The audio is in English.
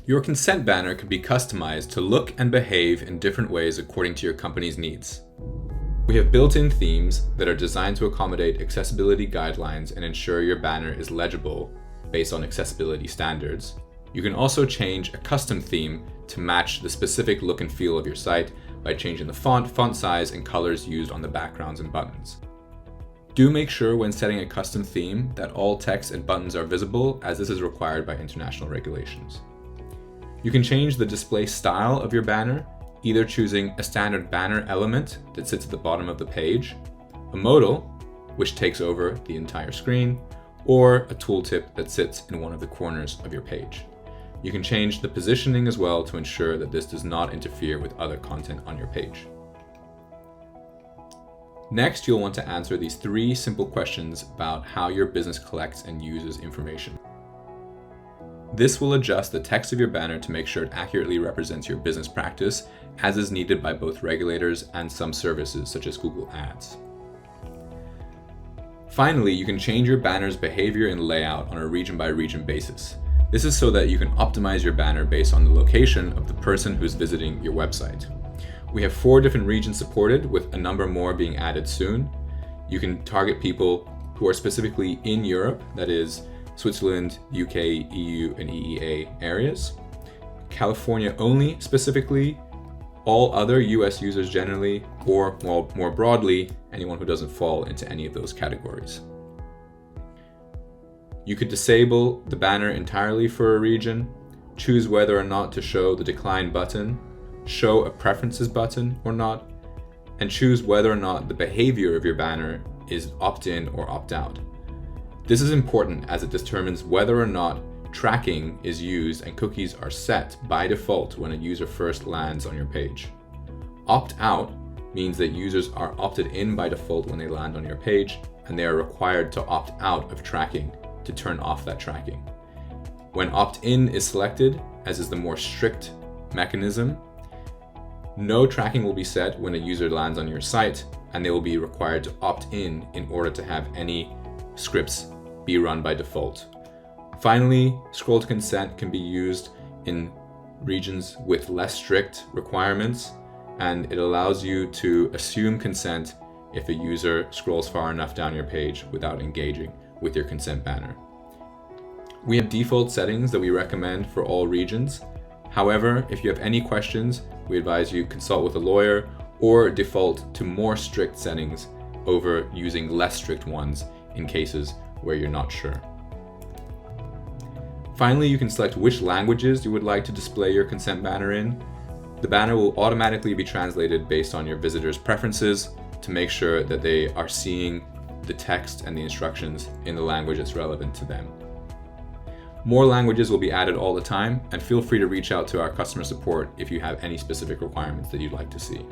Your consent banner can be customized to look and behave in different ways according to your company's needs. We have built-in themes that are designed to accommodate accessibility guidelines and ensure your banner is legible based on accessibility standards. You can also change a custom theme to match the specific look and feel of your site by changing the font size, and colors used on the backgrounds and buttons. Do make sure when setting a custom theme that all text and buttons are visible, as this is required by international regulations. You can change the display style of your banner, either choosing a standard banner element that sits at the bottom of the page, a modal, which takes over the entire screen, or a tooltip that sits in one of the corners of your page. You can change the positioning as well to ensure that this does not interfere with other content on your page. Next, you'll want to answer these 3 simple questions about how your business collects and uses information. This will adjust the text of your banner to make sure it accurately represents your business practice, as is needed by both regulators and some services such as Google Ads. Finally, you can change your banner's behavior and layout on a region-by-region basis. This is so that you can optimize your banner based on the location of the person who's visiting your website. We have 4 different regions supported, with a number more being added soon. You can target people who are specifically in Europe, that is Switzerland, UK, EU, and EEA areas. California only specifically, all other US users generally, or more broadly, anyone who doesn't fall into any of those categories. You could disable the banner entirely for a region, choose whether or not to show the decline button, show a preferences button or not, and choose whether or not the behavior of your banner is opt-in or opt-out. This is important as it determines whether or not tracking is used and cookies are set by default when a user first lands on your page. Opt-out means that users are opted in by default when they land on your page, and they are required to opt out of tracking to turn off that tracking. When opt-in is selected, as is the more strict mechanism, no tracking will be set when a user lands on your site, and they will be required to opt in order to have any scripts be run by default. Finally, scroll to consent can be used in regions with less strict requirements, and it allows you to assume consent if a user scrolls far enough down your page without engaging with your consent banner. We have default settings that we recommend for all regions. However, if you have any questions, we advise you consult with a lawyer or default to more strict settings over using less strict ones in cases where you're not sure. Finally, you can select which languages you would like to display your consent banner in. The banner will automatically be translated based on your visitors' preferences to make sure that they are seeing the text and the instructions in the language that's relevant to them. More languages will be added all the time, and feel free to reach out to our customer support if you have any specific requirements that you'd like to see.